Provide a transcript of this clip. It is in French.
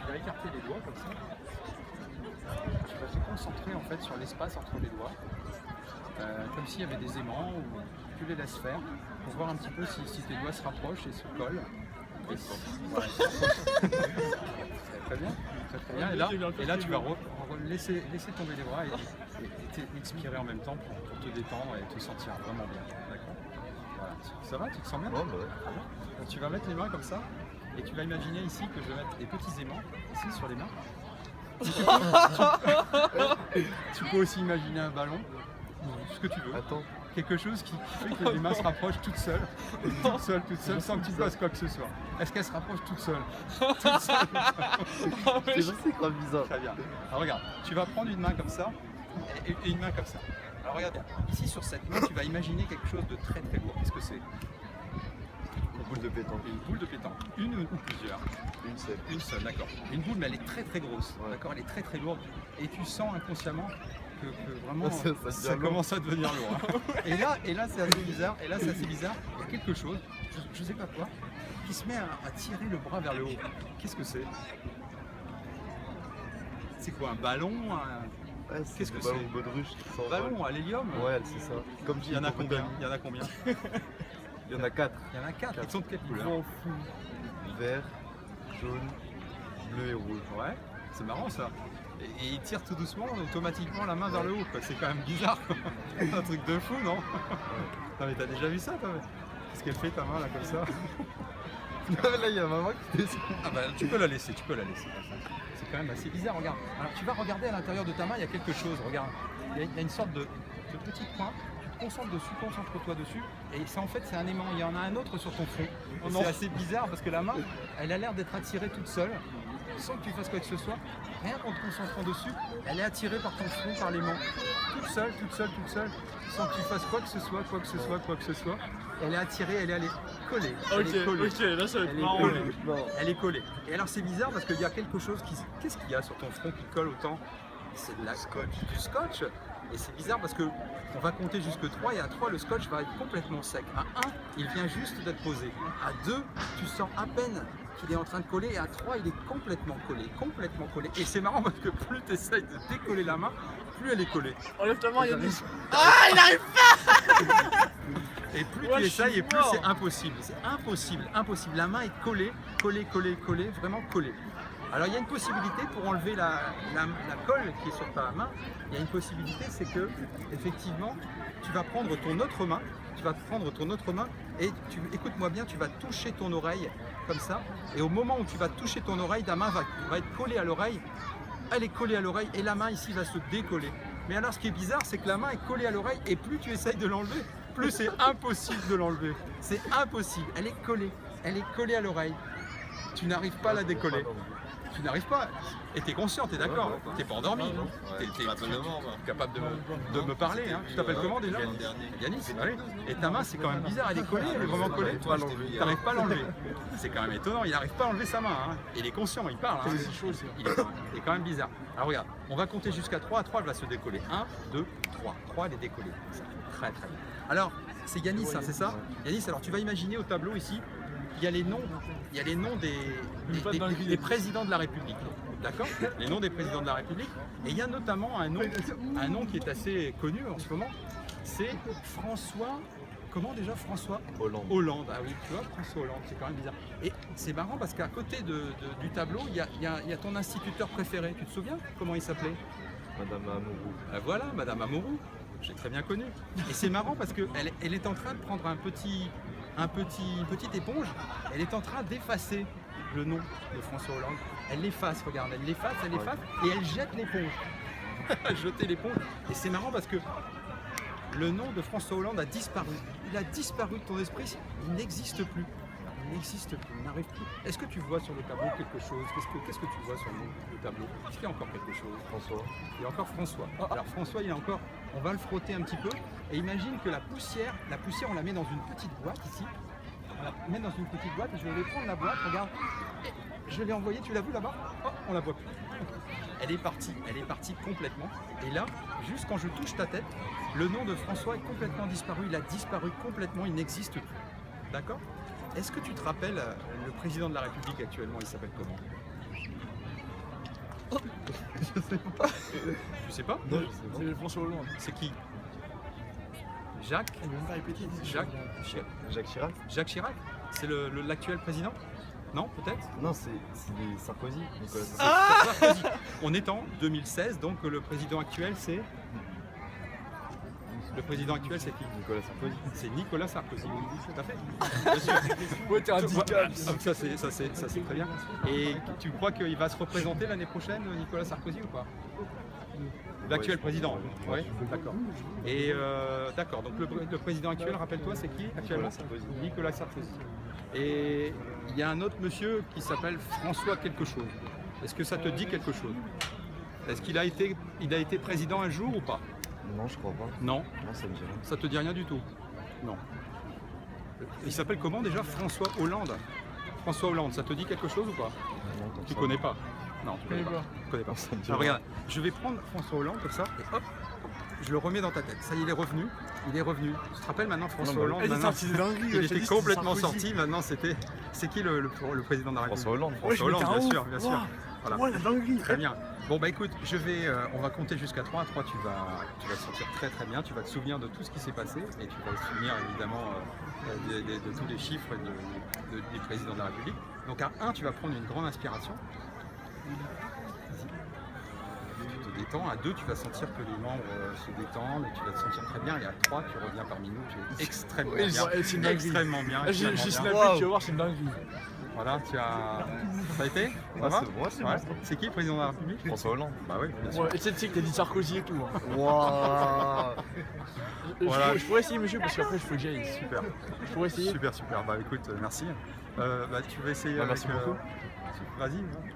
vas écarter les doigts comme ça. Tu vas te concentrer en fait sur l'espace entre les doigts, comme s'il y avait des aimants ou tu les laisses faire pour voir un petit peu si tes doigts se rapprochent et se collent. Voilà. Très bien, très bien. Et là tu vas laisser tomber les bras et expirer en même temps pour te détendre et te sentir vraiment bien. D'accord. Voilà. Ça va, tu te sens bien? Ouais, bah. Tu vas mettre les mains comme ça et tu vas imaginer ici que je vais mettre des petits aimants ici sur les mains. Tu peux aussi imaginer un ballon, ce que tu veux. Attends. Quelque chose qui fait que les mains se rapprochent toutes seules, sans que tu fasses quoi que ce soit. Est-ce qu'elles se rapprochent toutes seules? Toutes seules. C'est grave bizarre. Très bien. Alors regarde, tu vas prendre une main comme ça et une main comme ça. Alors regarde bien, ici sur cette main, tu vas imaginer quelque chose de très très lourd. Qu'est-ce que c'est? Une boule de pétanque. Une boule de pétanque. Une ou plusieurs? Une seule. Une seule, d'accord. Une boule, mais elle est très très grosse. Ouais. D'accord, elle est très très lourde. Et tu sens inconsciemment que vraiment ça commence à devenir lourd. Hein. Et là c'est assez bizarre. Il y a quelque chose, je sais pas quoi, qui se met à tirer le bras vers le haut. Qu'est-ce que c'est? C'est quoi, un ballon? Ouais, Qu'est-ce que ballon c'est? baudruche qui s'envole. Ballon à l'hélium? Ouais, c'est ça. Comme Il y en a combien? Il y en a combien? Il y en a 4. Il y en a 4. Ils sont de quelle couleur? Vert, jaune, bleu et rouge. Ouais, c'est marrant ça. Et il tire tout doucement, automatiquement la main vers le haut. C'est quand même bizarre. Un truc de fou, non? Non mais t'as déjà vu ça toi? Qu'est-ce qu'elle fait ta main là comme ça? Là il y a maman qui descend. Ah bah tu peux la laisser. C'est quand même assez bizarre, regarde. Alors tu vas regarder à l'intérieur de ta main, il y a quelque chose, regarde. Il y a une sorte de petit point. Tu te concentres dessus, concentre-toi dessus. Et ça en fait c'est un aimant. Il y en a un autre sur ton front. Et c'est assez bizarre parce que la main, elle a l'air d'être attirée toute seule, sans que tu fasses quoi que ce soit. Rien qu'en te concentrant dessus, elle est attirée par ton front, par l'aimant. Toute seule, sans que tu fasses quoi que ce soit. Elle est attirée, elle est collée. Ok, là ça va être marrant. Elle est collée. Et alors c'est bizarre parce qu'il y a quelque chose qui... Qu'est-ce qu'il y a sur ton front qui colle autant? C'est de la du scotch. Et c'est bizarre parce que on va compter jusque 3 et à 3 le scotch va être complètement sec. À 1, il vient juste d'être posé. À 2, tu sens à peine qu'il est en train de coller et à 3, il est complètement collé. Et c'est marrant parce que plus tu essayes de décoller la main, plus elle est collée. Enlève ta main, Yannis. Ah, il arrive pas. Et plus Ouais, tu je essayes suis et plus mort. c'est impossible. C'est impossible. La main est collée, vraiment collée. Alors il y a une possibilité pour enlever la colle qui est sur ta main. Il y a une possibilité, c'est que effectivement, tu vas prendre ton autre main. Et écoute-moi bien, tu vas toucher ton oreille comme ça. Et au moment où tu vas toucher ton oreille, ta main va être collée à l'oreille. Elle est collée à l'oreille et la main ici va se décoller. Mais alors ce qui est bizarre, c'est que la main est collée à l'oreille et plus tu essayes de l'enlever, plus c'est impossible de l'enlever. C'est impossible. Elle est collée à l'oreille. Tu n'arrives pas à la décoller. Tu n'arrives pas. Et tu es conscient, tu es d'accord. Tu n'es pas endormi. Tu es capable de me parler. Hein. Tu t'appelles comment déjà? Yanis. Oui. Et ta main, c'est quand même bizarre. Elle est collée, elle est vraiment collée. Tu n'arrives pas à l'enlever. C'est quand même étonnant. Il n'arrive pas à enlever sa main. Hein. Il est conscient, il parle. Hein. Il est quand même bizarre. Alors regarde, on va compter jusqu'à 3. À 3, elle va se décoller. 1, 2, 3. 3, elle est décollée. Très très bien. Alors, c'est Yanis, hein, c'est ça? Yanis, alors tu vas imaginer au tableau ici, il y a les noms des présidents de la République. D'accord? Les noms des présidents de la République. Et il y a notamment un nom qui est assez connu en ce moment. C'est François. Comment déjà? François Hollande. Ah oui, tu vois, François Hollande, c'est quand même bizarre. Et c'est marrant parce qu'à côté du tableau, il y a ton instituteur préféré. Tu te souviens comment il s'appelait? Madame Amouroux. Ah, voilà, Madame Amouroux. J'ai très bien connu. Et c'est marrant parce qu'elle est en train de prendre une petite éponge. Elle est en train d'effacer le nom de François Hollande. Elle l'efface, regarde, elle l'efface et elle jette l'éponge. Elle a jeté l'éponge. Et c'est marrant parce que le nom de François Hollande a disparu. Il a disparu de ton esprit, il n'existe plus. Il n'arrive plus. Est-ce que tu vois sur le tableau quelque chose? Qu'est-ce que tu vois sur le tableau? Est-ce qu'il y a encore quelque chose? François. Il y a encore François. Alors François, il est encore. On va le frotter un petit peu. Et imagine que la poussière, on la met dans une petite boîte ici. On la met dans une petite boîte et je vais prendre la boîte, regarde. Je l'ai envoyée, tu l'as vu là-bas? Oh, on la voit plus. Elle est partie complètement. Et là, juste quand je touche ta tête, le nom de François est complètement disparu. Il a disparu complètement, il n'existe plus. D'accord? Est-ce que tu te rappelles le président de la République actuellement, il s'appelle comment? Tu sais pas? Non, je sais pas. C'est François Hollande. C'est qui? Jacques? Il veut même pas répéter. Jacques Chirac? Jacques Chirac? C'est l'actuel président? Non, peut-être? Non, c'est Sarkozy. Nicolas Sarkozy. Ah Sarkozy. On est en 2016, donc le président actuel c'est... Le président actuel c'est qui? Nicolas Sarkozy. C'est Nicolas Sarkozy. Tout à fait. Bien sûr. Ouais, t'es un handicap. Ça c'est très bien. Et tu crois qu'il va se représenter l'année prochaine, Nicolas Sarkozy ou pas? L'actuel Ouais, président? ouais. Oui, d'accord. Et d'accord, donc le président actuel, rappelle-toi, c'est qui actuellement? Nicolas Sarkozy. Nicolas Sarkozy. Et il y a un autre monsieur qui s'appelle François quelque chose. Est-ce que ça te dit quelque chose? Est-ce qu'il a été président un jour ou pas? Non, je crois pas. Non. Non, ça me dit rien. Ça te dit rien du tout? Non. Il s'appelle comment déjà? François Hollande. François Hollande, ça te dit quelque chose ou pas? Non, comme Tu ça, connais pas? Non, tu connais connais pas. Tu connais pas. Ça me dit Alors rien. regarde, je vais prendre François Hollande comme ça, et hop, je le remets dans ta tête. Ça y est, il est revenu. Il est revenu. Tu te rappelles maintenant François Non, mais- Hollande? Elle est Maintenant, sortie de dinguerie. il était complètement sorti. Maintenant, c'était. C'est qui le président de la République? François Hollande. Ouais, François Hollande, bien sûr, bien sûr. Wow. Voilà. Ouais, la dinguerie. Très bien. Bon bah écoute, on va compter jusqu'à 3. À 3, tu vas te sentir très très bien. Tu vas te souvenir de tout ce qui s'est passé et tu vas te souvenir évidemment de tous les chiffres des présidents de la République. Donc à 1, tu vas prendre une grande inspiration. Tu te détends. À 2, tu vas sentir que les membres se détendent et tu vas te sentir très bien. Et à 3, tu reviens parmi nous. Tu es extrêmement Ouais, bien. c'est une dinguerie. Extrêmement bien. J'ai extrêmement bien. snappé, tu vas voir, c'est une dinguerie. Voilà, tu as. Ça a été? Ça Ouais, va? c'est bon, c'est Ouais. bon. C'est qui le président de la République? François Hollande. Bah oui, bien sûr. Ouais, et tu sais que t'as dit Sarkozy et tout. Hein. Waouh. Voilà. Je pourrais essayer, monsieur, parce qu'après, il faut que j'aille. Super. Je pourrais essayer. Super, super. Bah écoute, merci. Bah, tu vas essayer Bah, avec... merci beaucoup. Vas-y.